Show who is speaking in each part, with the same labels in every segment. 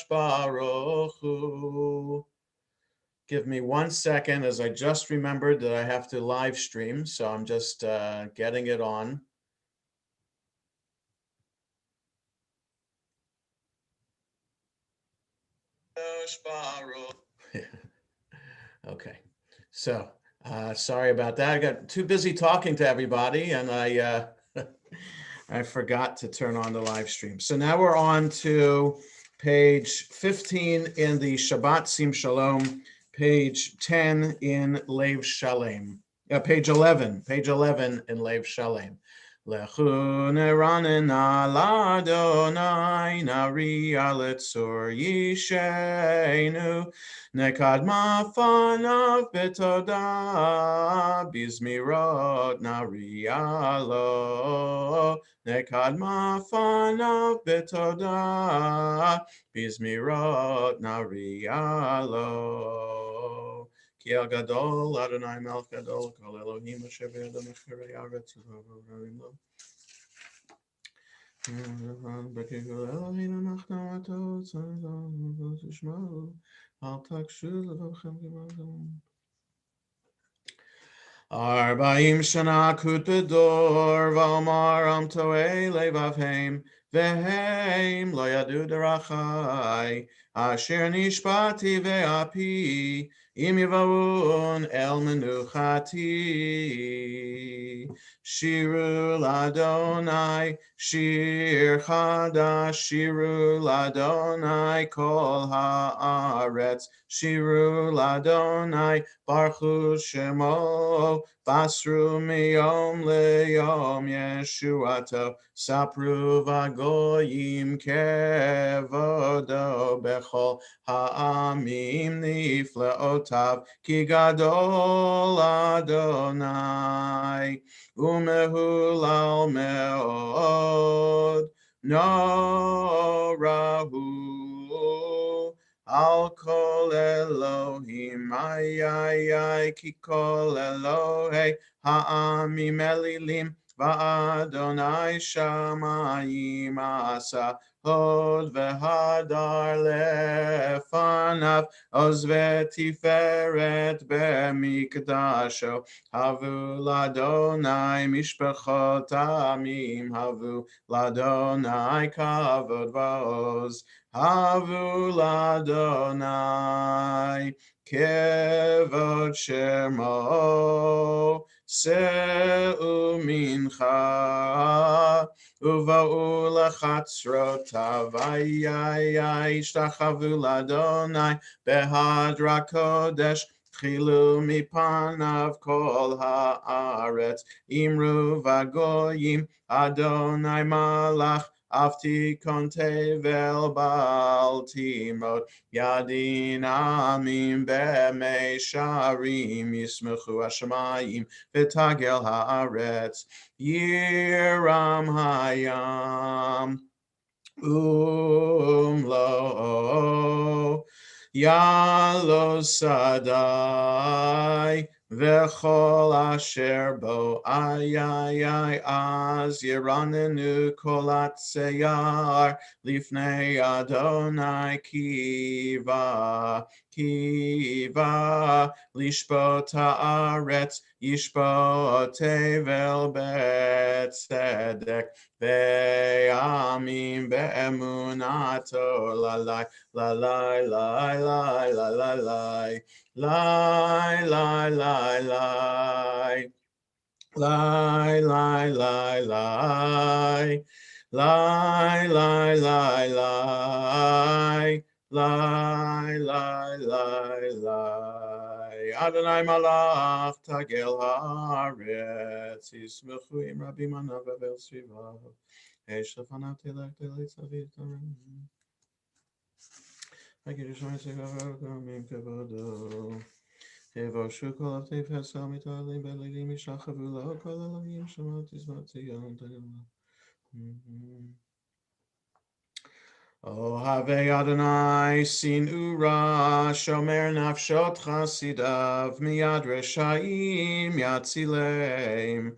Speaker 1: Baruch Hu. Give me 1 second, as I just remembered that I have to live stream, so I'm just getting it on. Okay, so sorry about that. I got too busy talking to everybody, and I I forgot to turn on the live stream. So now we're on to page 15 in the Shabbat Sim Shalom, page 10 in Lev Shalem, page 11 in Lev Shalem. Lechu neranena ladonai nari aletzur yishenu nekadma fanav betoda bizmirot nari alo nekadma fanav betoda bizmirot nari alo. Ki el gadol Adonai melech gadol kol Elohim asher b'yado mecharei haaretz u'ha'orim lo. B'kegel Elohim anachnu atot tzadok tishma'u al takshu levavchem k'ma'adam. Arba'im shana kut bedor v'omar am to'ei levavhem vehem lo yadu derachai asher nishpati ve'api im yivavun el menuchati. Shiru ladonai shir chadash shiru ladonai kol haaretz shiru ladonai baruch shemo basru miyom leyom yeshuato sapru vagoyim kevodo bechol ha'amim nifleotav ki gadol Adonai umehulal meod norahu al kol Elohim ay ki kol Elohei ha'amim elilim va'adonai shamayim asa hod v'hadar lefanav oz v'tiferet b'mikdasho havu ladonai mishpachot amim havu ladonai kavod va'oz havu ladonai kevod shemo se'u mincha uva'u lachatzrotav ishtachavu ladonai behadra kodesh chilu mipanav kol haaretz imru vagoyim Adonai malach Afti kontevel baltimot yadin amim b'meisharim yismechu hashamayim v'tagel haaretz yiram hayam umlo yalo sadai v'chol asher bo ay az yiranenu kol atzeyar lifnei Adonai kiva lishpot haaretz yishpot tevel betzedek ve'amim be'emunato lalai lalai lalai lalai lalai Lie, lie, lie, lie. Lie, lie, lie, lie. Lie, lie, lie, lie. Lie, lie, lie, lie. Adonai malach tagel haaretz yismechu im rabim anav avel svivav. Eish lefanav tilach tilach tzavit tarim. I get a chance to go in Kavodo. Evoshu kol of Tev Hesel Mitalim Belilim Mishachavulo kol Elohim Shematis Vatzion. Oh, have Adonai sin ura shomer nafshot chasidav miyad reshaim yatzileim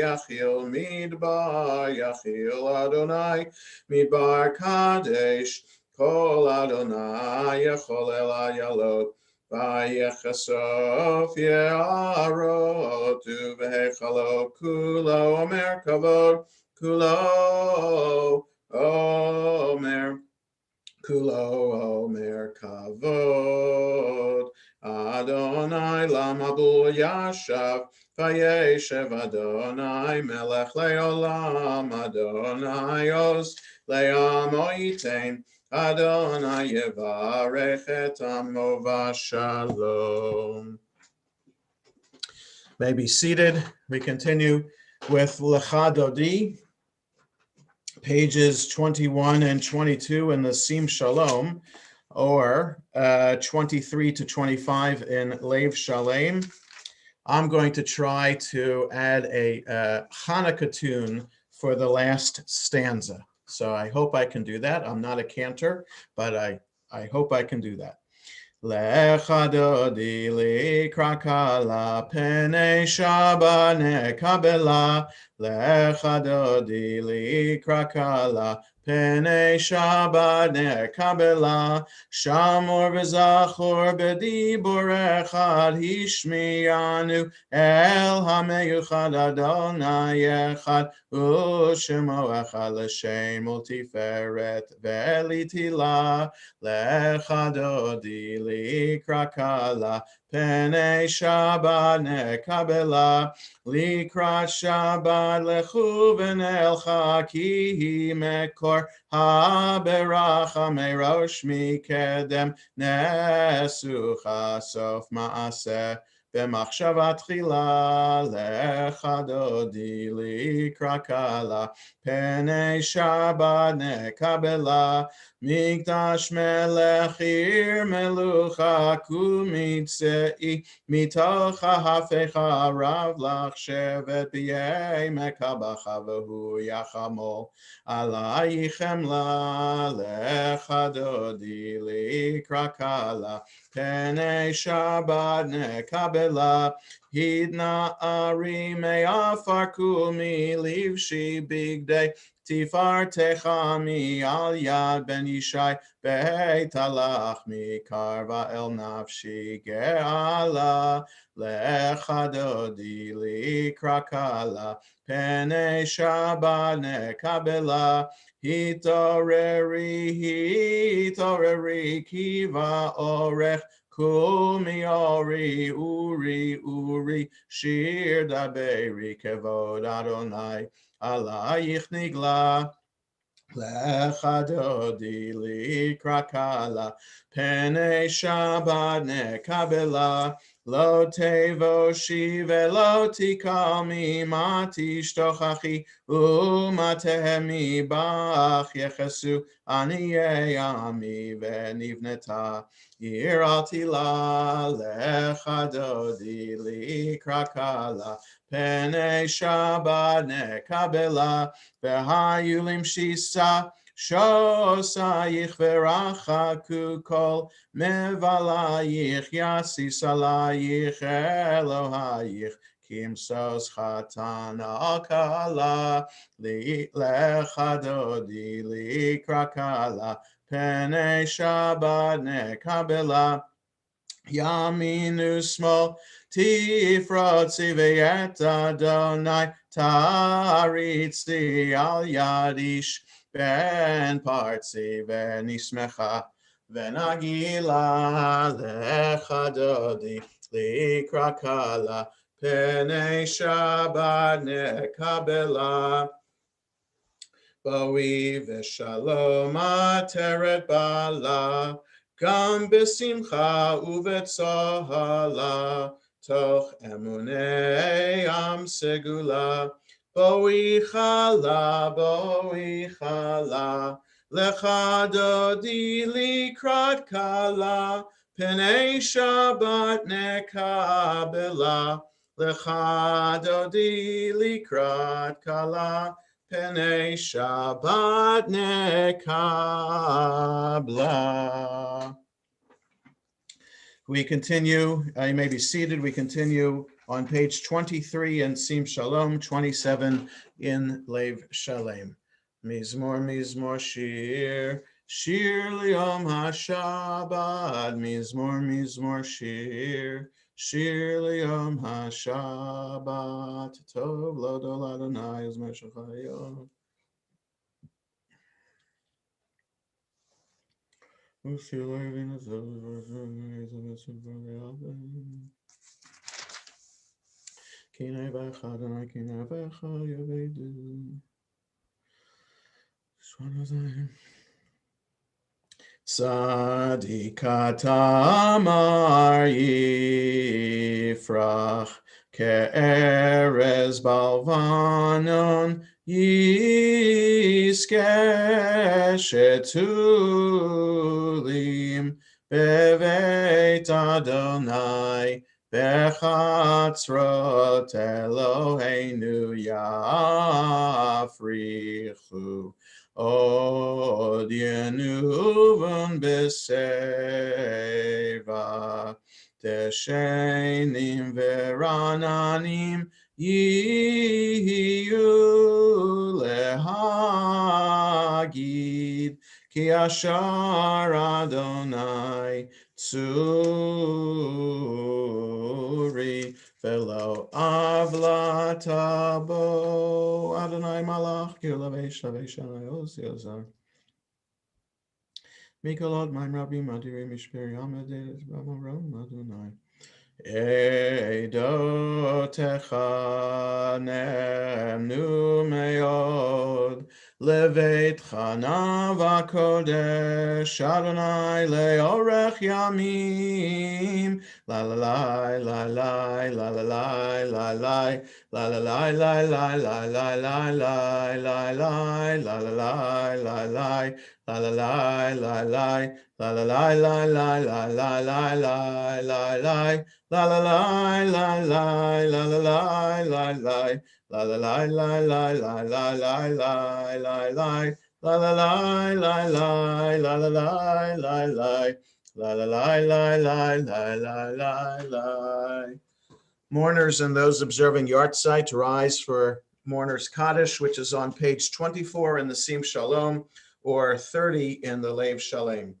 Speaker 1: yachil midbar yachil Adonai midbar kadesh kol Adonai yachol el ayalot vayechasov ye'arot uvehechalot kulo omer kavod kulo omer kavod Adonai lamabul yashav vayeshev Adonai melech leolam Adonai os le'amo yitain Adonai yevarech et amo v'shalom. May be seated. We continue with Lecha Dodi, pages 21 and 22 in the Sim Shalom, or 23 to 25 in Lev Shalem. I'm going to try to add a Hanukkah tune for the last stanza. So I hope I can do that. I'm not a cantor, but I hope I can do that. Lecha dodi likra kala penei shaba nekabela. Lecha dodi likra kala penei shaba nekabela. Shamor v'zachor b'dibur echad hishmiyanu el hameyuchad Adonai echad u'shemo echad l'shem u'tiferet ve'litila. Lecha dodi likra kala penei shabbat nekabela likra shabbat lechu v'nelcha ki mekor haberacha merosh mikedem nesucha sof maaseh b'machshava tchila lecha dodi likra kala penei shabbat nekabela Mikdash melech ir melucha kumitzei mitocha hafecha rav lach shevet b'yei mekabacha v'hu yachamol alayichem la lecha dodi likra kala penei shabbat nekabela hidna ari me'afar kumi livshi bigdei Tifartecha mi al yad ben Yishai beit halach mi karva el nafshi ge'ala lecha dodi likra kala penei shabbat nekabela hitoreri kiva orech Kumi ori uri shir daberi kevod Adonai Alayich nigla lecha dodi likra kala penei shabbat nekabela lo tevoshi velo tikami matishtochachi umatehemi bach yechesu aniyei ami venivneta ir altila lecha dodi likra kala penei shabbat nekabela v'hayulim shisa shosayich v'rachaku kol mevalayich yasis alayich Elohayich kimsos chatan al-kala lecha dodi likra kala penei shabbat nekabela Yaminu smol tifrotzi ve'et Adonai taritzi al yadish ben partzi ve'nismecha ve'nagila lecha dodi likra kala penei shabbat nekabela Boi v'shalom ateret bala Gam besimcha uvetzohala, toch emunei am segula. Boi chala, lecha dodi likrat kala, penei shabbat nekabela. Lecha dodi likrat kala, penei shabbat nekabla. We continue, you may be seated, we continue on page 23 in Sim Shalom, 27 in Lev Shalem. Mizmor, Mizmor, Shir, Shir Liom HaShabbat, Mizmor, Mizmor, Shir, Shir Liom HaShabbat, Tov Lo Adonai, Yizmor Shachayot. Tzadikat amar yifrach ke'erez balvanon yiskeh shetulim beveit Adonai bechatzrot Eloheinu yafrichu Od yenuvon beseva teshenim verananim yiyu lehagid ki ashar Adonai tzuri velo avlatabo Adonai malach kilavesh aveshanayos yozar Mikolot my rabbi madiri mishperi amadeus bamarom Adonai Eidotecha nemnu meod Leveit chana v'kodesh Adonai leorech yamim La la la la la la la la la la La la la la la la la la la la la La la la la la La la la la la La la la la la la la la la la La la la la la la la la la la La la la la la la la la la la la La la la la la la la la la la La la la la la la la la. Mourners and those observing Yartzeit rise for Mourners Kaddish, which is on page 24 in the Sim Shalom or 30 in the Lev Shalem.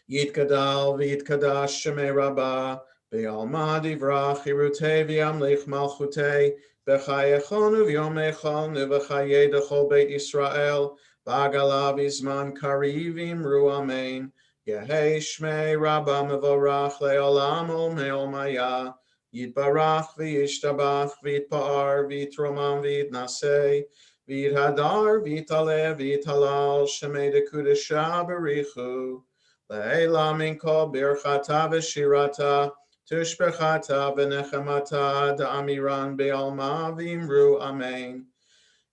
Speaker 1: Yitkadal v'yitkadash shemei rabbah Be'alma divrach hirutei v'yamlich malchutei B'chayechonu v'yomechonu v'chayedechol Beit Yisrael B'agala v'zman karivim ru amen Yehei shmei rabbah mevorach le'olam u'me'omaya Yitbarach v'yishtabach v'yitpa'ar v'yitromam v'yitnasei v'yithadar v'yitaleh v'yitalal shemei dekudesha b'richu Le'ela min kol birchata v'shirata tushbechata v'nechemata da'amiran be'alma v'imru amen.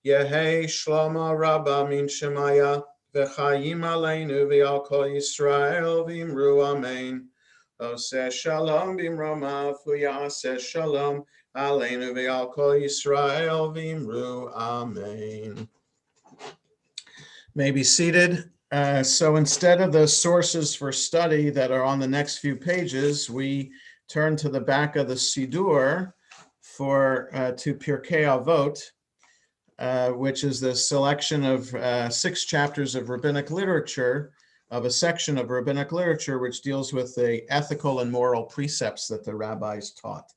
Speaker 1: Yehei shlomo rabba min shemaya v'chayim aleinu v'al kol Yisrael v'imru amen. Oseh shalom b'imromav v'yaseh shalom aleinu v'al kol Yisrael v'imru amen. May be seated. So instead of the sources for study that are on the next few pages, we turn to the back of the Sidur to Pirkei Avot, which is the selection of 6 chapters of rabbinic literature, of a section of rabbinic literature which deals with the ethical and moral precepts that the rabbis taught.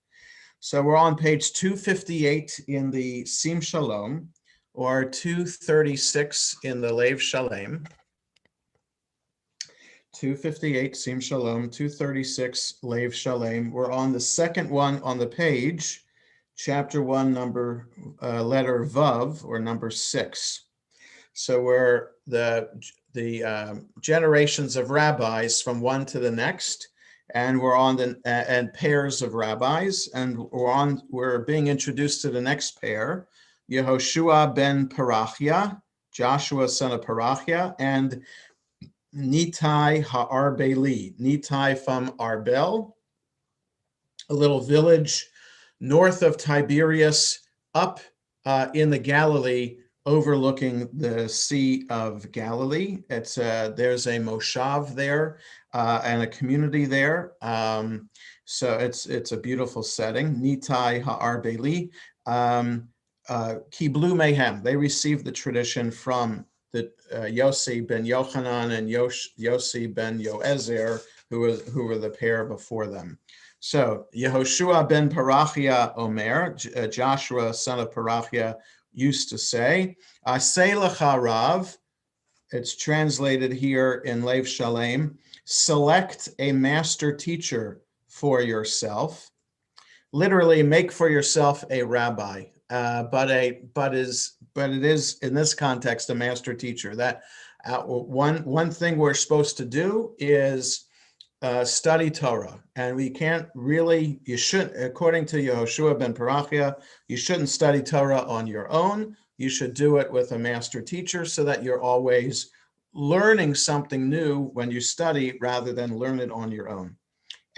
Speaker 1: So we're on page 258 in the Sim Shalom, or 236 in the Lev Shalem. 258 Sim Shalom, 236 Lev Shalem. We're on the second one on the page, chapter 1, letter Vav, or number 6. So we're the generations of rabbis from one to the next, and we're on and pairs of rabbis, and we're being introduced to the next pair, Yehoshua ben Parachia, Joshua son of Parachia, and Nitai Ha'arbeli, Nitai from Arbel, a little village north of Tiberias, up in the Galilee, overlooking the Sea of Galilee. There's a moshav there and a community there. So it's a beautiful setting. Nitai ha'arbeli, kiblu mehem. They received the tradition from the Yossi ben Yochanan and Yossi ben Yoezer, who were the pair before them. So Yehoshua ben Parachia Omer, Joshua son of Parachia, used to say, "Aseh lecha Rav." It's translated here in Lev Shalem. Select a master teacher for yourself. Literally, make for yourself a rabbi, but it is in this context a master teacher. That one thing we're supposed to do is study Torah, and we can't really. You should, according to Yehoshua ben Parachia, you shouldn't study Torah on your own. You should do it with a master teacher, so that you're always learning something new when you study, rather than learn it on your own.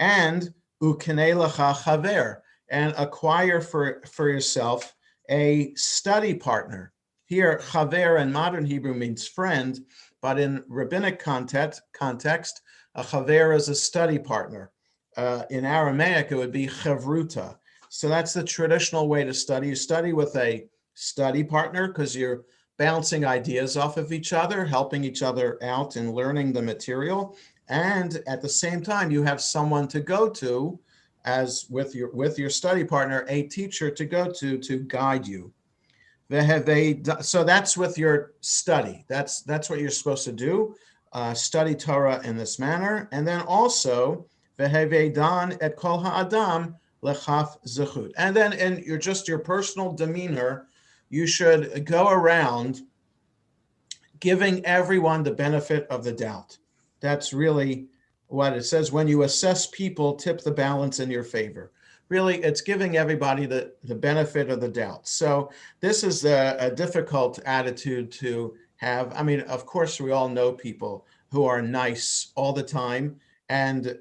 Speaker 1: And uknei lecha chaver, and acquire for yourself a study partner. Here, chaver in modern Hebrew means friend, but in rabbinic context, a chaver is a study partner. In Aramaic, it would be chavruta. So that's the traditional way to study. You study with a study partner because you're bouncing ideas off of each other, helping each other out in learning the material. And at the same time, you have someone to go to, as with your study partner, a teacher to go to guide you. So that's with your study. That's what you're supposed to do. Study Torah in this manner, and then also dan et kol ha'adam lechaf zechut. And then in your personal demeanor, you should go around giving everyone the benefit of the doubt. That's really what it says. When you assess people, tip the balance in your favor. Really, it's giving everybody the benefit of the doubt. So this is a difficult attitude to have. I mean, of course, we all know people who are nice all the time and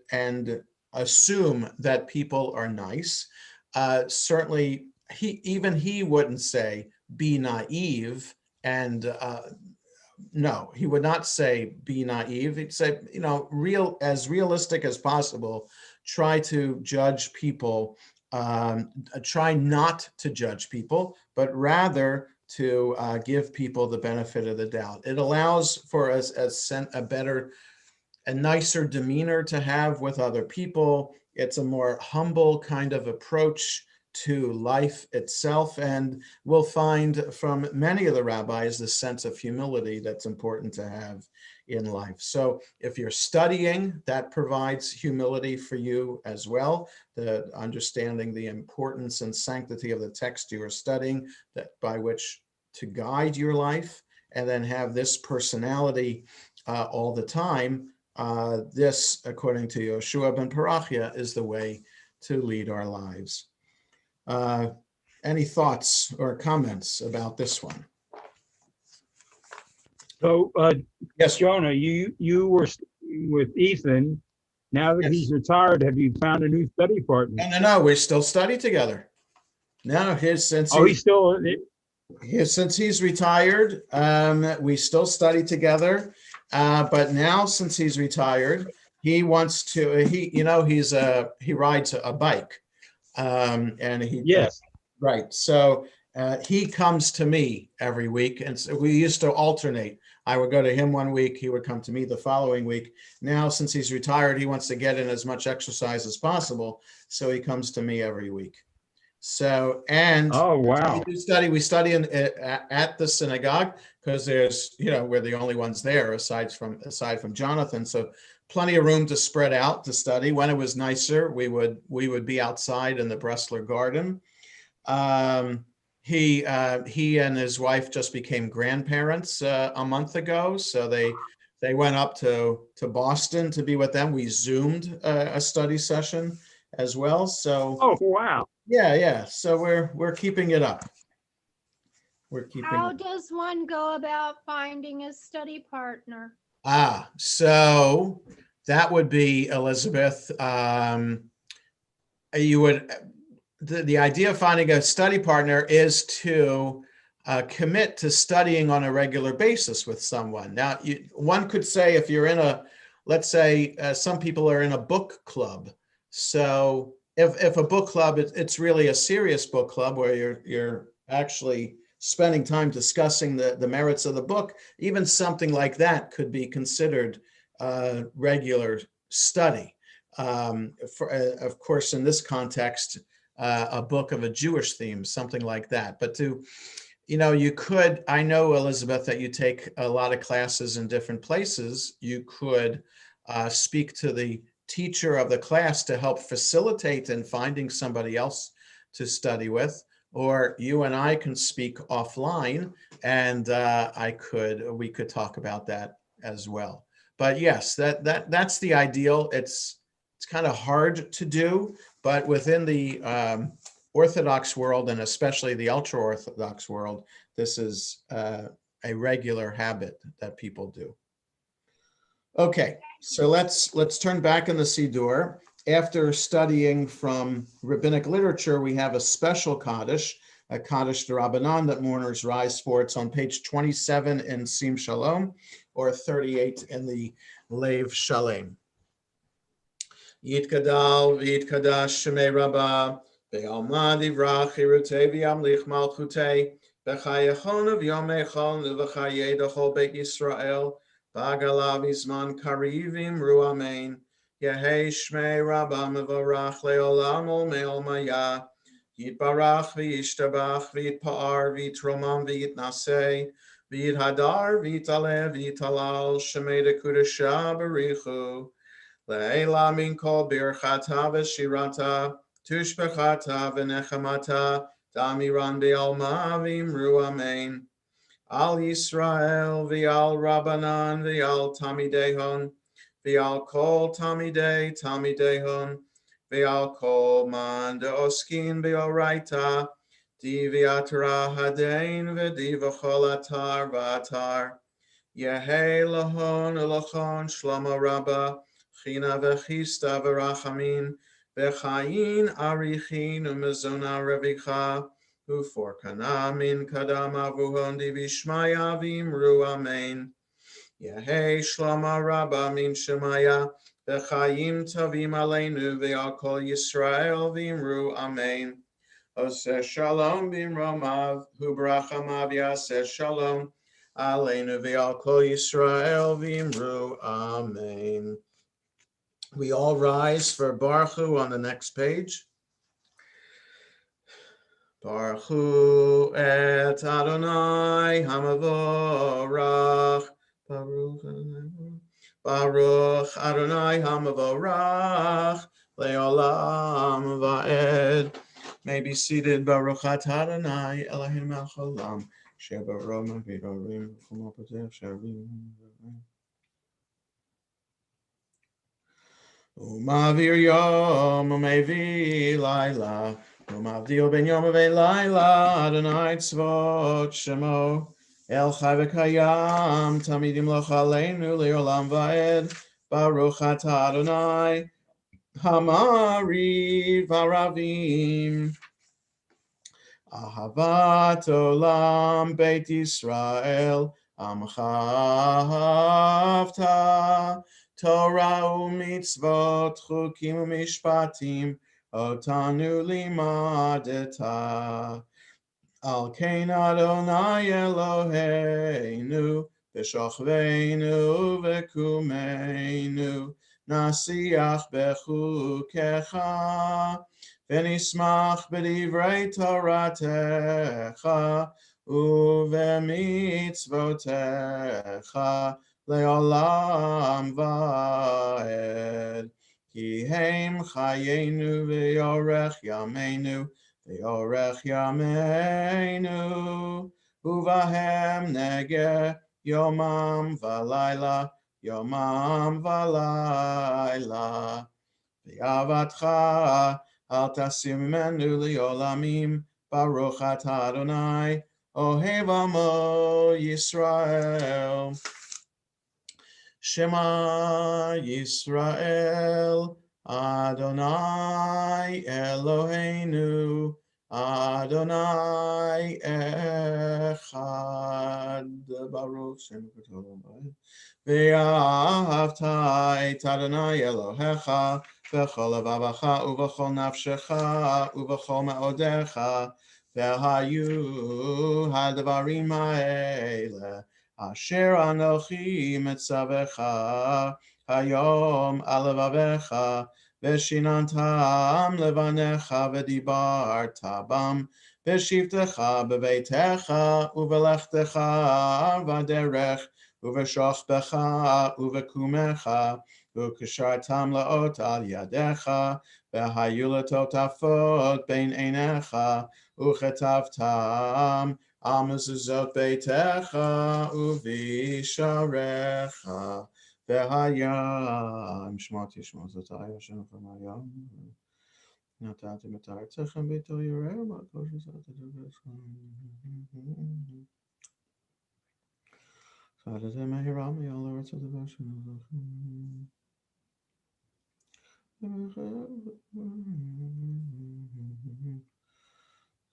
Speaker 1: assume that people are nice. Certainly, he wouldn't say be naive, and no, he would not say be naive. He'd say, as realistic as possible. Try to judge people. Try not to judge people, but rather to give people the benefit of the doubt. It allows for a better, a nicer demeanor to have with other people. It's a more humble kind of approach to life itself. And we'll find from many of the rabbis the sense of humility that's important to have in life. So if you're studying, that provides humility for you as well, the understanding the importance and sanctity of the text you are studying, that by which to guide your life, and then have this personality all the time. This, according to Yehoshua ben Parachia, is the way to lead our lives. Any thoughts or comments about this one?
Speaker 2: So,
Speaker 1: Yes.
Speaker 2: Jonah, you were with Ethan. Now that he's retired, have you found a new study partner?
Speaker 1: No, we still study together. No, since he's retired, we still study together. But now, since he's retired, he wants to. He rides a bike, and
Speaker 2: yes.
Speaker 1: Right. So he comes to me every week. And so we used to alternate. I would go to him one week. He would come to me the following week. Now, since he's retired, he wants to get in as much exercise as possible. So he comes to me every week. So, and
Speaker 2: oh, wow.
Speaker 1: we study at the synagogue, because there's, we're the only ones there aside from Jonathan. So plenty of room to spread out to study. When it was nicer, we would be outside in the Bressler garden. He and his wife just became grandparents a month ago, so they went up to Boston to be with them. We Zoomed a study session as well. So
Speaker 2: oh, wow.
Speaker 1: Yeah. So we're keeping it up.
Speaker 3: How does one go about finding a study partner?
Speaker 1: So that would be, Elizabeth. You would. The idea of finding a study partner is to commit to studying on a regular basis with someone. Now, one could say, if you're in let's say some people are in a book club. So if a book club, it's really a serious book club where you're actually spending time discussing the merits of the book, even something like that could be considered regular study. Of course, in this context, a book of a Jewish theme, something like that. But you could, I know, Elizabeth, that you take a lot of classes in different places. You could speak to the teacher of the class to help facilitate in finding somebody else to study with, or you and I can speak offline, and we could talk about that as well. But yes, that's the ideal. It's kind of hard to do, but within the Orthodox world, and especially the ultra-Orthodox world, this is a regular habit that people do. Okay, so let's turn back in the Siddur. After studying from rabbinic literature, we have a special Kaddish, a Kaddish d'Rabbanan that mourners rise for. It's on page 27 in Sim Shalom, or 38 in the Lev Shalem. Yitkadal v'yitkadash shemei Rabbah, ve'alma divrach chirutei v'yamlich malchutei, v'chayechon v'yomechon v'chayei d'chol Beit Yisrael, v'agalav izman karivim ru amen. Yehei shmei Rabbah mevorach le'olam ol me'ol maya. Yitbarach v'yishtabach v'yitpa'ar v'yitromam v'yitnasei v'yithadar v'yitaleh v'yitalal shemei dekudesha barichu. Le'ela min kol birchata v'shirata tushbechata v'nechamata damiran be'alma v'imru amen. Al Yisrael v'al Rabbanan v'al Tamidehon v'al kol Tamidehon v'al kol man de'oskin b'oraita di v'atara hadein v'di v'chol atar v'atar Yehei lahon elachon shlama rabba china v'chista v'rachamin v'chayin arichin u'mezona revicha u'forkana min kadam avuhon divishmaya v'imru amen. Yehei shlama rabba min shemaya v'chayim tavim aleinu v'al kol Yisrael v'imru amen. Oseh shalom b'imromav u'brachamav yaseh shalom Aleinu v'al kol Yisrael v'imru amen. We all rise for Baruch Hu on the next page. Baruch Hu et Adonai hamavorach. Baruch Adonai hamavorach. Le'olam va'ed. May be seated. Baruch Adonai Elohim Melcholam. Umavir yom umevi laila umavdil ben yom uve laila Adonai tzvot shemo El chai v'kayam tamidim loch aleinu le'olam va'ed Baruch atah Adonai hamari v'aravim Ahavat olam Beit Yisrael amcha Torah u'mitzvot chukim u'mishpatim otanu limadeta Al kein Adonai Eloheinu v'shochveinu v'kumeinu nasiach bechukecha V'nismach b'divrei Toratecha u'v'mitzvotecha le'olam va'ed. Ki heim chayenu v'yorech yameinu u'vahem negeh yomam v'layla v'avatcha Al tasim mimenu li'olamim Baruch atah Adonai Ohev amo Yisrael Shema Yisrael Adonai Eloheinu Adonai Echad Baruch Shem Ve'ahavta et Adonai Elohecha בכל לבבך ובכל נפשך ובכל מאודיך, והיו הדברים האלה אשר אנוכי מצווך היום על לבביך, ושיננתם לבניך ודיברת בם בשבתך בביתך ובלכתך בדרך ובשוכבך ובקומך, וקשרתם לאות על ידיך, והיו לטוטפות בין עיניך, וכתבתם על מזוזות ביתך ובשעריך. והיה עם שמות ישמעו זאת היה שנכון היום. נתתם את ארצכם ביתו יראה ומקום שזאת צעדתם מהירה מעל ארץ הדבר שלכם.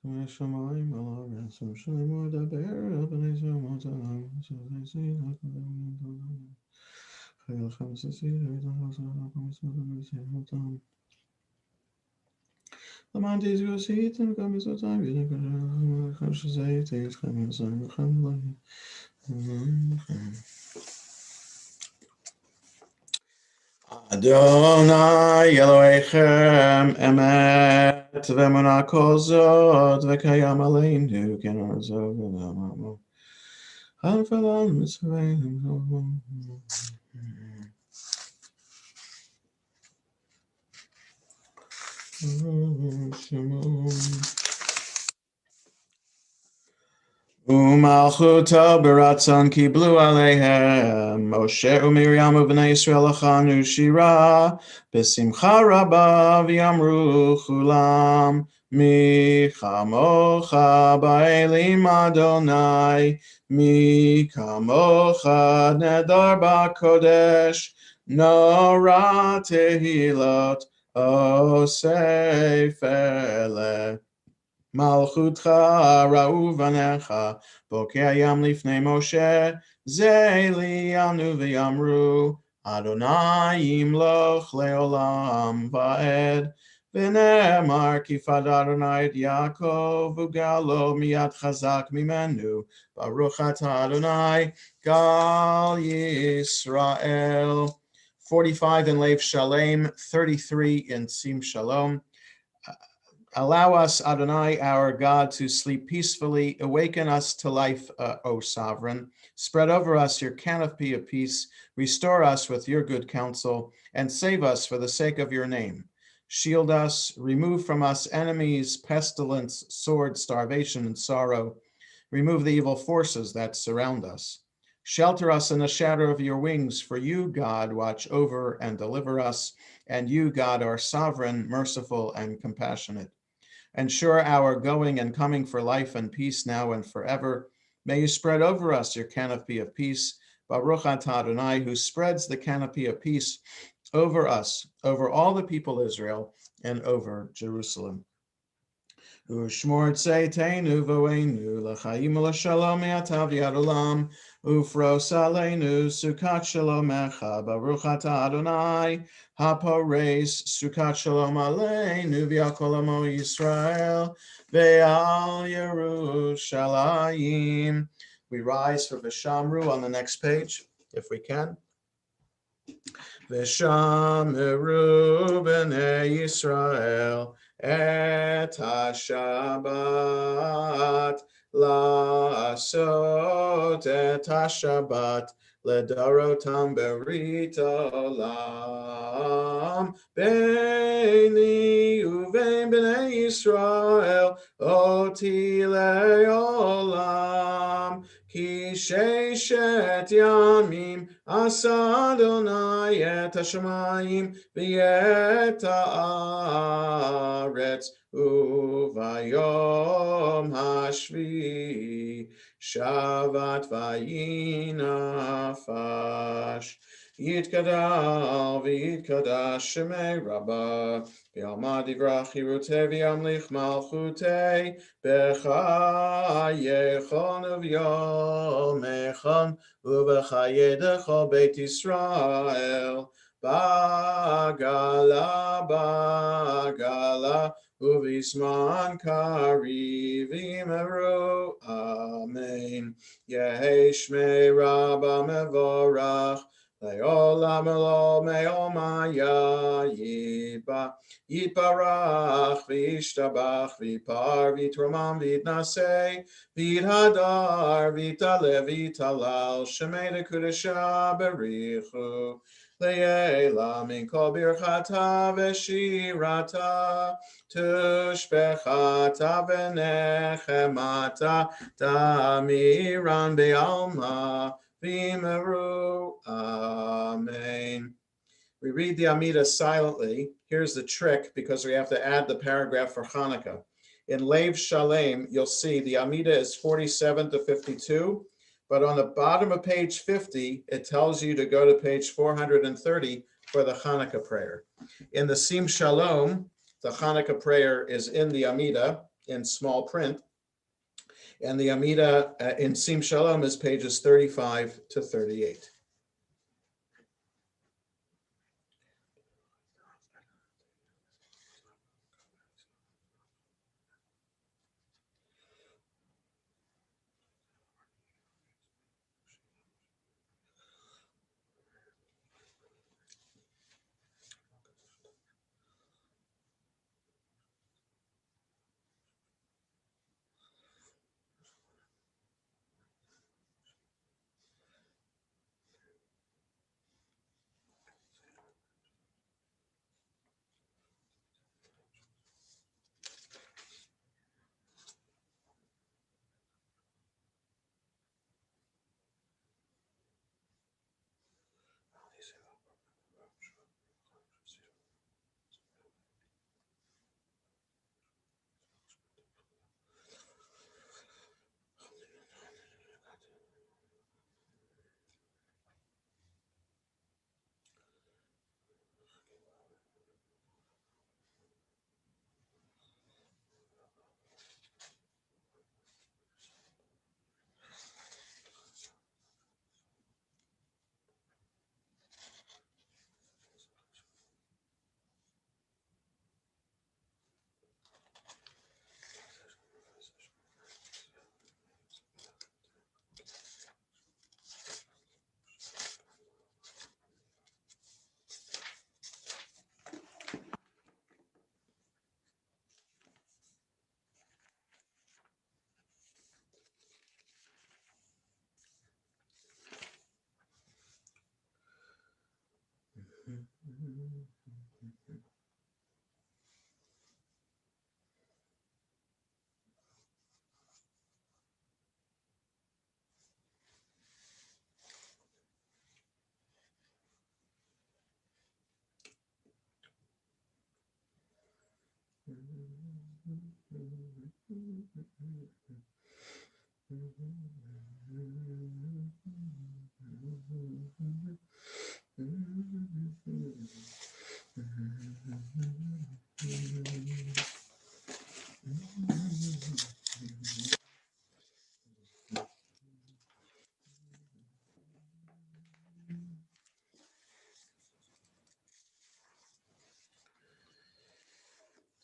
Speaker 1: מהשמיים על הארץ ושלמו לדבר על בני זומות העם חיי לכם סיסי למען תזכו עשיתם גם מצוותיי ולכם שזה הייתי אתכם יעזור לכם אדוני אלוהיכם אמת ואמונה כל זאת וקיים עלינו כן ארזו ולמעמו הנפלה מצווינו. ומלכותו ברצון קיבלו עליהם, משה ומרים ובני ישראל לחנו שירה בשמחה רבה, ויאמרו כולם מי כמוך באלים אדוני, מי כמוך נדר בקודש, נורא תהילות אוסף אלה. מלכותך ראו בניך, בוקע ים לפני משה, זה אלינו ויאמרו, אדוני ימלוך לעולם ועד, ונאמר כי פדה אדוני את יעקב, וגאלו מיד חזק ממנו, ברוך אתה אדוני, גל ישראל. 45 in Lev Shalem, 33 in Sim Shalom. Allow us, Adonai, our God, to sleep peacefully. Awaken us to life, O Sovereign. Spread over us your canopy of peace. Restore us with your good counsel, and save us for the sake of your name. Shield us, remove from us enemies, pestilence, sword, starvation, and sorrow. Remove the evil forces that surround us. Shelter us in the shadow of your wings, for you, God, watch over and deliver us, and you, God, are sovereign, merciful, and compassionate. Ensure our going and coming for life and peace now and forever. May you spread over us your canopy of peace. Baruch atah Adonai, who spreads the canopy of peace over us, over all the people Israel, and over Jerusalem. Ushmor tzeitenu v'oenu l'chaim u'l'shalom me'ata v'yad olam ufros aleinu sukat shalomecha baruch atah Adonai hapores sukat shalom aleinu v'al kol amo Yisrael ve'al Yerushalayim. We rise for V'shamru on the next page, if we can. V'shamru b'nei Yisrael et ha-Shabbat, la'asot et ha-Shabbat, ledarotam berit olam, beini uvein b'nei Yisrael, oti le'olam, ki sheishet yamim asa Adonai et ha-shamayim v'et ha'aretz uvayom hashvi shavat vayinafash yitkadal v'yitkadash shemei rabbah v'yalmad divrach yiruteh v'yamlich malchuteh b'chayechon uv'yomechon ובחייך בית ישראל Bagala, bagala, uvisman kariv imeru. Amen. Yehi shmei rabba mevorach, le'olam lo me'omaya yiba. Yitbarach v'yishtabach v'yipar v'yitromam v'yitnaseh v'yithadar v'yitaleh v'yitalal shemei lekudesha berichu le'ela min kol birchata v'shirata tushbechata v'nechemata tamiran be'alma v'yimeru. Amen. We read the Amida silently. Here's the trick, because we have to add the paragraph for Hanukkah. In Lev Shalem, you'll see the Amida is 47 to 52, but on the bottom of page 50, it tells you to go to page 430 for the Hanukkah prayer. In the Sim Shalom, the Hanukkah prayer is in the Amida in small print, and the Amida in Sim Shalom is pages 35 to 38.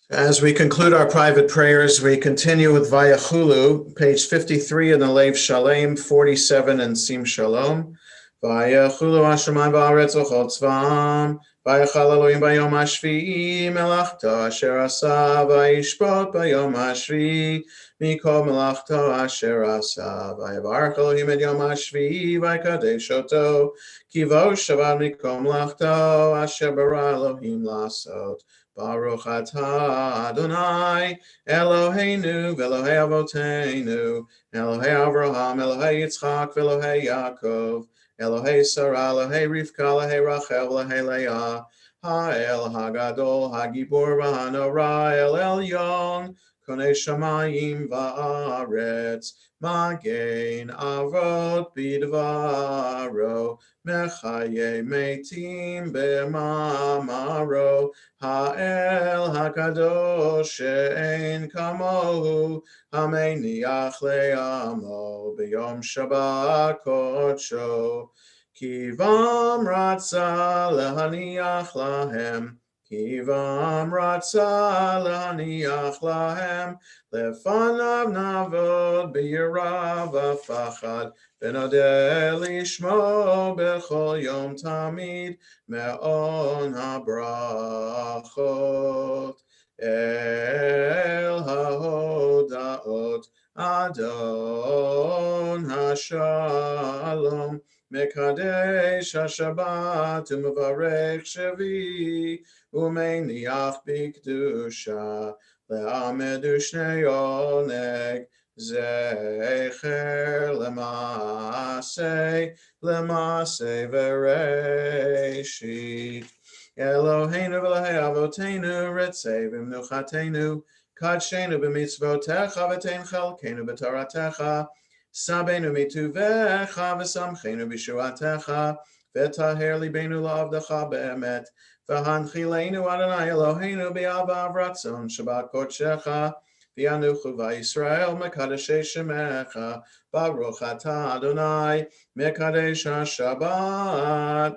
Speaker 1: As we conclude our private prayers, we continue with Vayachulu, page 53 in the Lev Shalem, 47 in Sim Shalom. Vayachulu Hashemayim va'aretz v'chol tzvam, vayachal Elohim bayom hashvi'i melachto asher asa, vayishpot bayom hashvi'i mikol melachto asher asa, vayavarach Elohim et yom hashvi'i vaykadesh oto, ki vo shavad mikol melachto asher bara Elohim lasot. Baruch atah Adonai Eloheinu v'Elohei Avoteinu Elohei Avraham Elohei Yitzchak v'Elohei Yaakov Elohei Sarah Elohei Rivka Elohei Rachel Elohei Leah Ha'el Hagadol Hagibor v'Hanora El Elyon Konei Shamayim va'aretz Magen Avot bidvaro Mechaye Meitim b'mamaro Ha'el HaKadosh she'en kamohu Hameniach le'amo B'yom Shabbat kodsho Kivam ratza lehaniach lahem. Kivam ratza lehaniach lahem. Lefanav navod b'yirav v'fachad. V'nodeh lishmo b'chol yom tamid. Me'on habrachot. El haodaot. Adon hashalom. Mekadesh HaShabbat u'mevarech Shevi u'meiniach b'kedusha le'amedu shnei oneg zecher lemase v'reishit Eloheinu v'Elahei Avoteinu ritzei v'mnuchatenu kadshenu b'mitzvotecha v'tein chalkenu b'toratecha Sabenu mituvecha v'samchenu b'shuatecha v'taher libenu la'avdecha be'emet v'hanchilenu Adonai Eloheinu b'avav ratzon shabbat kodshecha v'yanuchu v'Yisrael mekadeshei shemecha baruch atah Adonai mekadesh haShabbat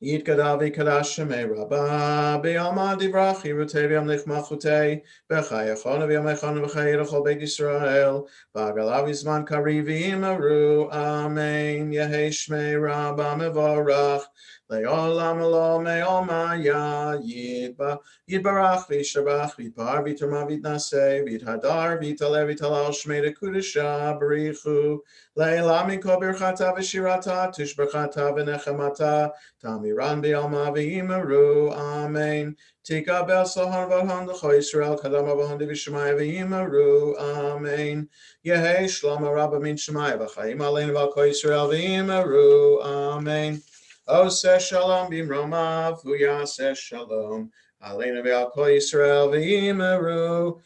Speaker 1: Yitkadavi Kadash Shemei Rabbah B'yama Divrach Yirutei V'yam Nechmachutei B'chayachon V'yamechon V'chayirachol Beit Yisrael V'agalav Yizman Kari V'imaru Amen Yehei Shmei Rabbah Mevorach Le'olam Lo Me'omaya Yitbarach V'yishabach V'yitpar V'yitama V'yitnaseh V'yithadar V'yitaleh V'yitalal Shmei Dekudesha B'richu Le'ela Miko Birchata V'shirata Tushbachata V'nechemata Tamiran B'yalma V'imaru, Amen. Tika Bel Sohan V'han L'cho Yisrael, Kadama V'han D'Vishmaya V'imaru, Amen. Yehei Shlama Rabba Min Shemaya V'chaim Aleinu V'al Yisrael V'imaru, Amen. Oseh Shalom B'imromav, V'yaseh Shalom. Aleinu V'al Yisrael V'imaru,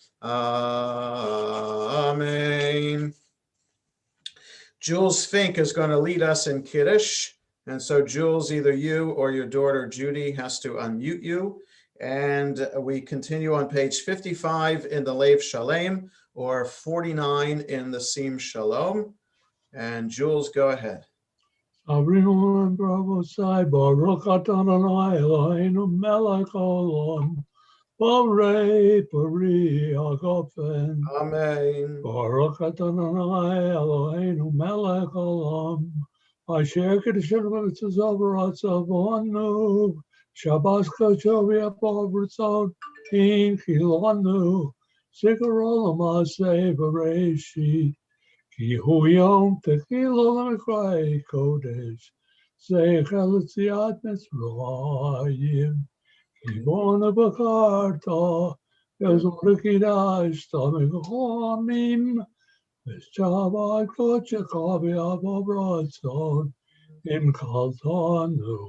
Speaker 1: Amen. Jules Fink is going to lead us in Kiddush. And so, Jules, either you or your daughter Judy has to unmute you. And we continue on page 55 in the Lev Shalem or 49 in the Sim Shalom. And Jules, go ahead.
Speaker 4: Abrinu Brabosai Baruch Adonai Eloheinu melech haolam Borei Pari Hagofen
Speaker 1: Amen.
Speaker 4: Baruch Adonai Eloheinu melech haolam Asher Kedushin V'Mitzvot V'Ratzavonu Shabbos Kodesh V'Yapov Ritzon In Chilanu Zikaron L'Maseh V'Reishit Ki hu yom techilo l'mikrei kodesh, zeicher l'tziat mitzrayim. Ki bona b'charta, yezor kidashta mechomim, v'shabbat kodeshecha v'yavav ratzon, im kaltanu.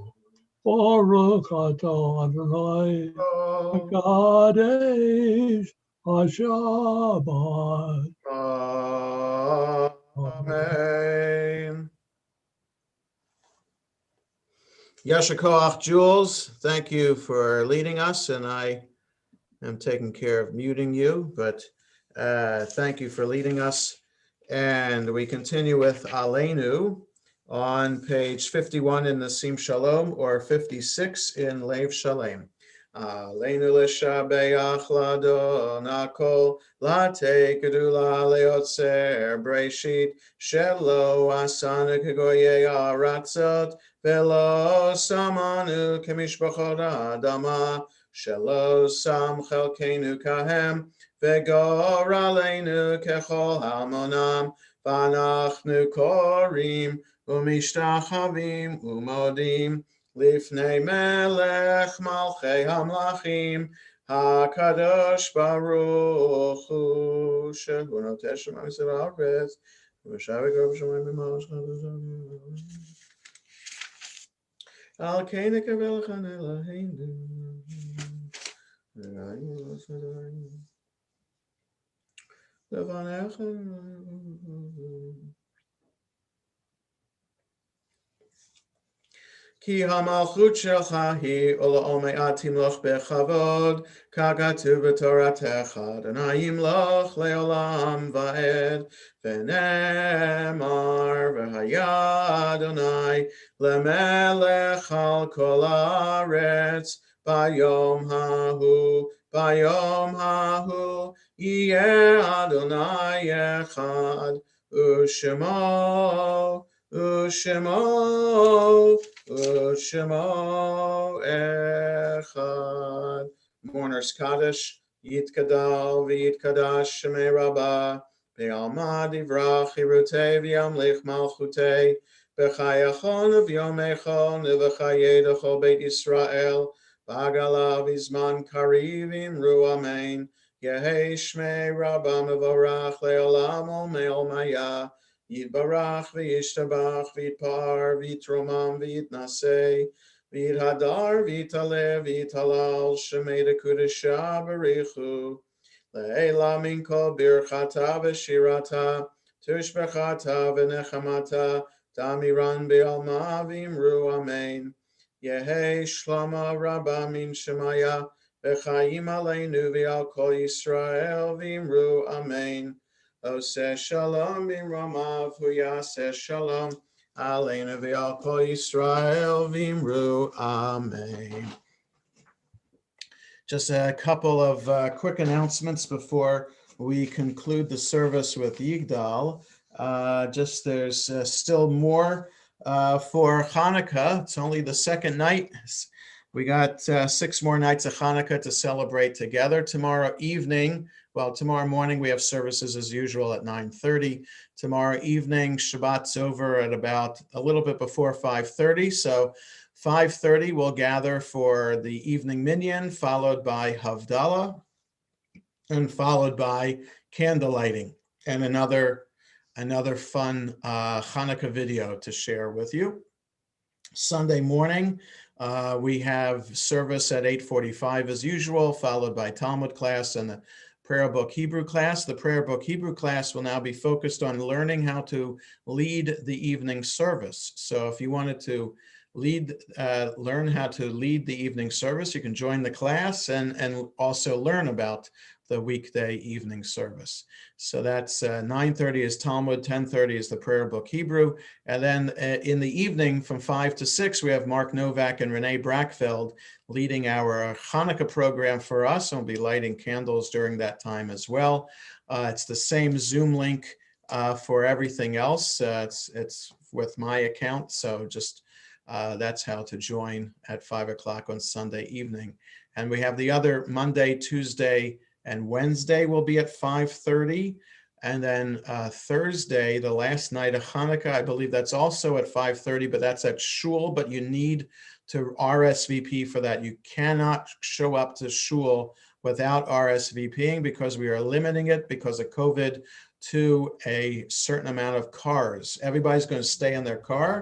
Speaker 4: Baruch atah Adonai, Mekadesh HaShabbat.
Speaker 1: Amen. Yasher Koach, Jules, thank you for leading us, and I am taking care of muting you, but thank you for leading us. And we continue with Aleinu on page 51 in the Sim Shalom or 56 in Lev Shalem. Aleinu l'shabeach ladon hakol late kedula leotzer breshit shelo asanu kegoyei aratzot velo samanu kemishpachot adama shelo sam chelkenu kahem v'gor aleinu kechol hamonam v'anachnu korim u'mishtachavim u'modim Lifnei melech malchei hamlachim HaKadosh Baruch Hu Shehu Noteh Shemayim Mitzvah Haaretz V'shavik Rav Shemayim B'malosh Al Kei Nekavel Lechan Eloheinu Levanecha כי המלכות שלך היא ולעולמי תמלוך בכבוד, ככתוב בתורתך, אדוני ימלוך לעולם ועד. ונאמר, והיה אדוני למלך על כל הארץ, ביום ההוא יהיה אדוני אחד, ושמו echad. Mourner's Kaddish, Yitkadal v'yitkadash shemei rabbah, be'alma divrach hirutei v'yamlich malchutei, b'chayachon v'yomechon v'chayedecho beit Yisrael, b'agala v'zman kariv imru amen, Yehei shmei rabbah mevorach le'olam ol me'ol maya, Yitbarach v'yishtabach v'yitpar v'yitromam v'yitnaseh v'yithadar v'yitalev v'yitalal shemei dekudesha b'richu le'ela min kol birchata v'shirata tushbechata v'nechamata tamiran be'alma v'imru amen Yehei shlama rabba min shemaya v'chayim aleinu v'al kol Yisrael v'imru amen Oseh shalom b'ramav hu yaseh shalom aleinu v'al kol Yisrael v'imru amen. Just a couple of quick announcements before we conclude the service with Yigdal. There's still more for Hanukkah. It's only the second night. We got 6 more nights of Hanukkah to celebrate together. Tomorrow morning we have services as usual at 9:30. Tomorrow evening, Shabbat's over at about a little bit before 5:30. So 5:30 we'll gather for the evening minyan, followed by Havdalah, and followed by candle lighting and another fun Hanukkah video to share with you. Sunday morning, we have service at 8:45 as usual, followed by Talmud class and the prayer book Hebrew class. The prayer book Hebrew class will now be focused on learning how to lead the evening service. So if you wanted to learn how to lead the evening service, you can join the class and also learn about the weekday evening service. So that's 9:30 is Talmud, 10:30 is the prayer book Hebrew. And then in the evening from 5 to 6, we have Mark Novak and Renee Brackfeld leading our Hanukkah program for us. And we'll be lighting candles during that time as well. It's the same Zoom link for everything else. It's with my account. So just that's how to join at 5 o'clock on Sunday evening. And we have the other Monday, Tuesday, and Wednesday will be at 5:30. And then Thursday, the last night of Hanukkah, I believe that's also at 5:30, but that's at shul, but you need to RSVP for that. You cannot show up to shul without RSVPing because we are limiting it because of COVID to a certain amount of cars. Everybody's going to stay in their car,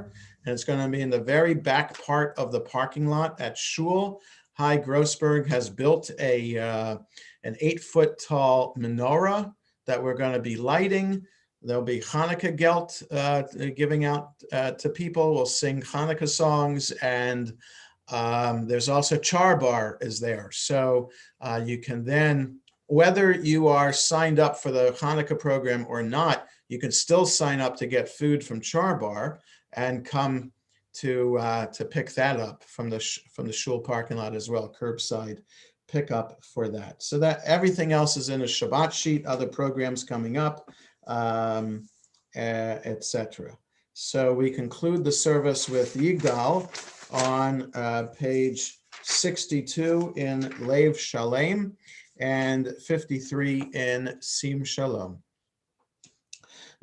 Speaker 1: and it's going to be in the very back part of the parking lot at shul. Hi Grossberg has built an 8-foot tall menorah that we're going to be lighting. There'll be Hanukkah gelt giving out to people. We'll sing Hanukkah songs, and there's also Char Bar is there. So you can then, whether you are signed up for the Hanukkah program or not, you can still sign up to get food from Char Bar and come to pick that up from the shul parking lot as well, curbside pickup for that. So that everything else is in a Shabbat sheet, other programs coming up, etc. So we conclude the service with Yigdal on page 62 in Lev Shalem and 53 in Sim Shalom.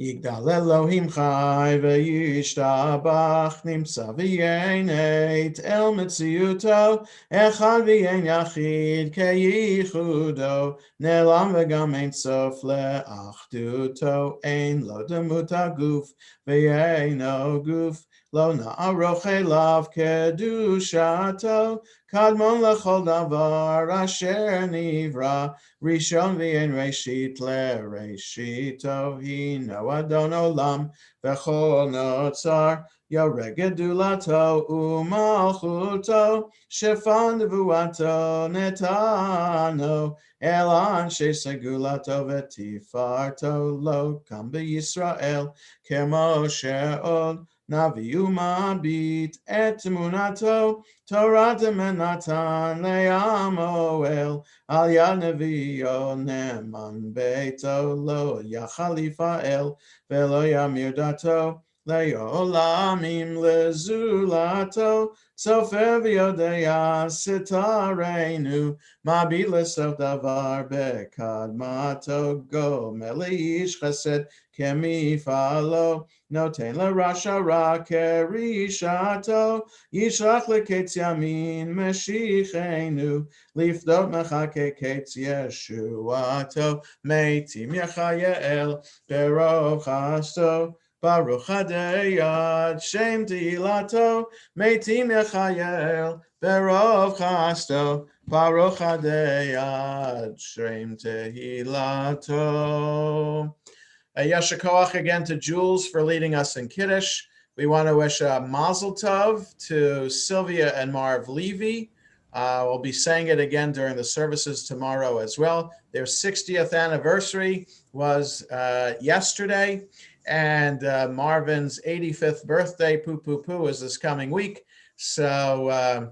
Speaker 1: Yigdal Elohim chai v'yishtabach nimtza v'yeneit el metziuto echad v'yen yachid keyichudo ne'lam v'gam ein sof le'achduto ein lo demut haguf v'yeino guf lo na'aroch elav kedushato kadmon lechol davar asher nivra Rishon v'yen reshit le'reshito hino adon olam v'chol notzar Yoreh gedulato umalchuto, shefan nevuato netano, elan shesegulato vetifarto lo kam b'Yisrael, kemo she'od naviu mabit et emunato, Torah menatan le'amoel, al yad nevio neman beito lo yachalifa el, velo yamir dato, le'olamim lezulato, sofer v'yodea sitarenu, mabit lesof davar bekadmato, go melish chesed kemifalo, noten l'rasha ra kerishato, Yishlach leketz yamin meshichenu, lifdot mechake ketz yeshuato, meitim yachayel berov chasto, baruch hadeyad shem tehilato, meitim yachayel berov chasto, baruch hadeyad shem tehilato. Yasher koach again to Jules for leading us in Kiddush. We want to wish a Mazel Tov to Sylvia and Marv Levy. We'll be saying it again during the services tomorrow as well. Their 60th anniversary was yesterday, and Marvin's 85th birthday, poo, is this coming week. So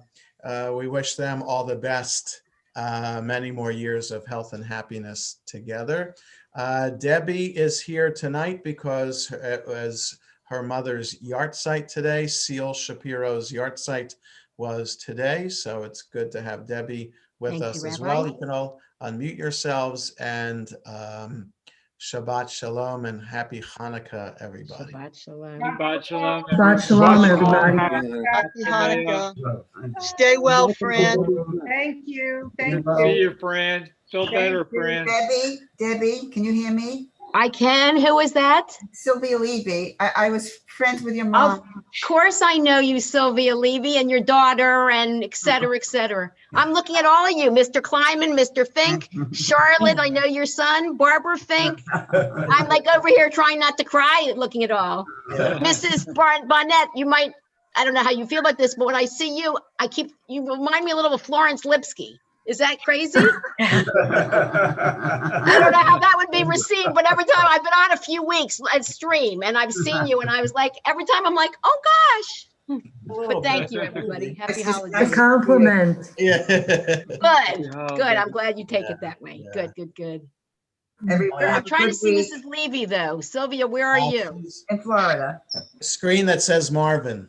Speaker 1: we wish them all the best, many more years of health and happiness together. Debbie is here tonight because it was her mother's yahrzeit today. Seal Shapiro's yahrzeit was today, so it's good to have Debbie with us as well. You can all unmute yourselves, and Shabbat Shalom and Happy Hanukkah, everybody.
Speaker 5: Shabbat Shalom.
Speaker 6: Shabbat Shalom.
Speaker 7: Shabbat Shalom, everybody.
Speaker 6: Happy
Speaker 8: Hanukkah. Stay well, Fran.
Speaker 9: Thank you.
Speaker 6: See you, Fran. Feel better, Fran.
Speaker 7: Debbie, can you hear me?
Speaker 5: I can. Who is that?
Speaker 7: Sylvia Levy. I was friends with your
Speaker 5: Of
Speaker 7: mom.
Speaker 5: course I know you, Sylvia Levy, and your daughter, and et cetera, et cetera. I'm looking at all of you, Mr. Kleiman, Mr. Fink, Charlotte, I know your son, Barbara Fink. I'm like over here trying not to cry looking at all. Mrs. Barnett, you might, I don't know how you feel about this, but when I see you, you remind me a little of Florence Lipsky. Is that crazy? I don't know how that would be received, but every time I've been on a few weeks at stream and I've seen you, and I was like, every time I'm like, oh gosh. But thank you, everybody. Happy
Speaker 7: A
Speaker 5: holidays.
Speaker 7: compliment.
Speaker 1: Yeah.
Speaker 5: Good. I'm glad you take it that way.
Speaker 1: Yeah.
Speaker 5: Good.
Speaker 7: Everybody have
Speaker 5: I'm
Speaker 7: a
Speaker 5: trying to
Speaker 7: good
Speaker 5: see
Speaker 7: week
Speaker 5: Mrs. Levy though. Sylvia, where are you?
Speaker 7: in Florida.
Speaker 1: Screen that says Marvin.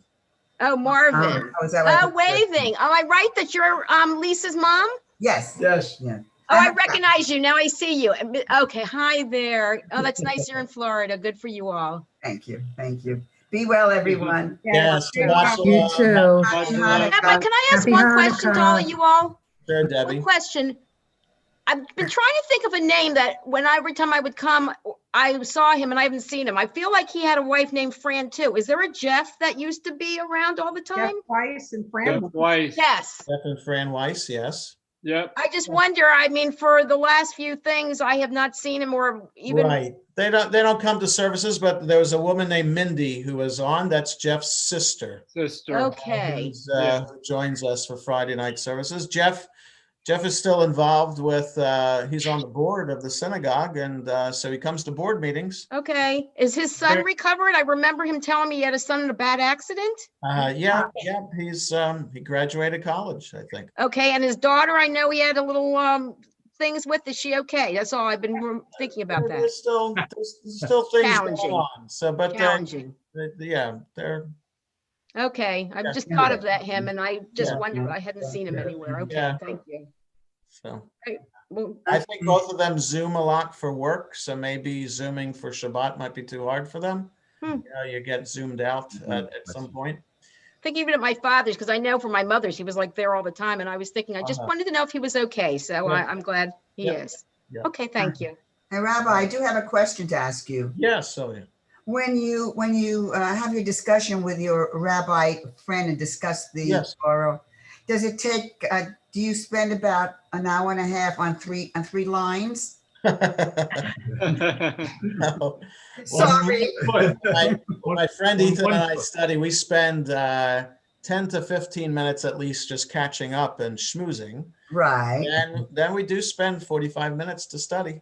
Speaker 5: Oh, Marvin.
Speaker 7: Oh, is that right?
Speaker 5: Oh, waving. Am I right that you're Lisa's mom?
Speaker 7: Yes.
Speaker 6: Yes.
Speaker 7: Yeah.
Speaker 5: Oh, I recognize you. Now I see you. Okay. Hi there. Oh, that's nice. You're in Florida. Good for you all.
Speaker 7: Thank you. Be well, everyone.
Speaker 1: Yes. Shabbat
Speaker 7: You
Speaker 1: Shalom.
Speaker 7: too.
Speaker 6: Happy
Speaker 5: Emma, can I ask
Speaker 7: Happy
Speaker 5: one question to all of
Speaker 7: Hanukkah.
Speaker 5: you all?
Speaker 1: Sure,
Speaker 5: One
Speaker 1: Debbie.
Speaker 5: question. I've been trying to think of a name that every time I would come, I saw him and I haven't seen him. I feel like he had a wife named Fran too. Is there a Jeff that used to be around all the time?
Speaker 9: Weiss and
Speaker 6: Jeff
Speaker 9: Fran.
Speaker 6: Weiss.
Speaker 5: Yes.
Speaker 1: Steph and Fran Weiss, yes.
Speaker 6: Yep.
Speaker 5: I just wonder, I mean, for the last few things, I have not seen him or even.
Speaker 1: Right. They don't come to services, but there was a woman named Mindy who was on. That's Jeff's sister.
Speaker 6: Sister.
Speaker 5: Okay.
Speaker 1: Who joins us for Friday night services. Jeff is still involved with, he's on the board of the synagogue, and so he comes to board meetings.
Speaker 5: Okay. Is his son recovered? I remember him telling me he had a son in a bad accident.
Speaker 1: Yeah, he's he graduated college, I think.
Speaker 5: Okay. And his daughter, I know he had a little things with. Is she okay? That's all I've been thinking about that.
Speaker 1: There's still things
Speaker 5: Challenging.
Speaker 1: going on. So, but
Speaker 5: Challenging.
Speaker 1: they're
Speaker 5: Okay. I've
Speaker 1: Yeah.
Speaker 5: just thought of him and I just
Speaker 1: Yeah.
Speaker 5: wondered, I hadn't seen him anywhere. Okay.
Speaker 1: Yeah.
Speaker 5: Thank you.
Speaker 1: so.
Speaker 5: Well,
Speaker 1: I think both of them Zoom a lot for work, so maybe Zooming for Shabbat might be too hard for them. You know, you get zoomed out at some point.
Speaker 5: I think even at my father's, because I know for my mother's, he was like there all the time. And I was thinking, I just wanted to know if he was okay. So
Speaker 1: Yeah.
Speaker 5: I'm glad he
Speaker 1: Yeah.
Speaker 5: is.
Speaker 1: Yeah.
Speaker 5: Okay, thank you.
Speaker 7: Hey, Rabbi, I do have a question to ask you.
Speaker 1: Yes, Sylvia.
Speaker 7: When you have your discussion with your rabbi friend and discuss the
Speaker 1: Yes.
Speaker 7: Torah, does it take? Do you spend about an hour and a half on three lines?
Speaker 1: No.
Speaker 7: Sorry.
Speaker 1: My friend Ethan and I
Speaker 2: foot.
Speaker 1: study, we spend 10 to 15 minutes at least just catching up and schmoozing.
Speaker 7: Right.
Speaker 1: And then we do spend 45 minutes to study.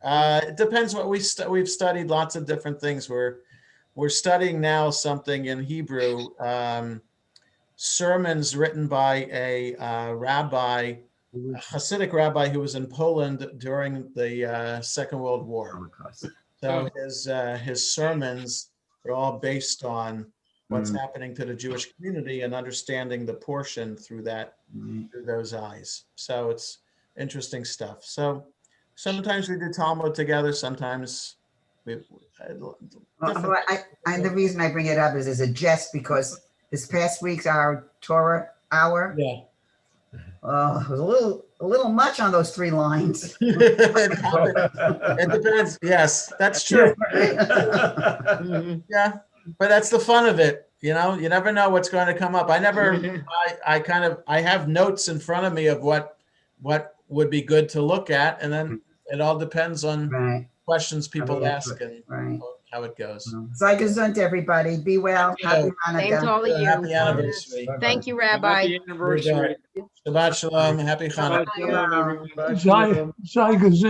Speaker 1: It depends what we've studied lots of different things. We're studying now something in Hebrew, sermons written by a rabbi, a Hasidic rabbi who was in Poland during the Second World War. So his sermons are all based on what's happening to the Jewish community and understanding the portion through those eyes. So it's interesting stuff. So sometimes we do Talmud together. Sometimes we.
Speaker 7: The reason I bring it up is as a jest because this past week's our Torah hour.
Speaker 1: Yeah.
Speaker 7: It was a little much on those 3 lines.
Speaker 1: It depends. Yes, that's true. Yeah, but that's the fun of it. You know, you never know what's going to come up. I have notes in front of me of what would be good to look at, and then it all depends on
Speaker 7: Right.
Speaker 1: questions people ask and
Speaker 7: Right.
Speaker 1: how it goes.
Speaker 7: Sei gesund, everybody. Be well. Happy
Speaker 5: Same to
Speaker 7: Hanukkah.
Speaker 5: all of you.
Speaker 1: Happy anniversary.
Speaker 5: Thank you, Rabbi.
Speaker 6: Happy anniversary.
Speaker 1: Shabbat shalom. Happy Hanukkah.
Speaker 6: Shabbat shalom, everyone.
Speaker 4: Sei gesund.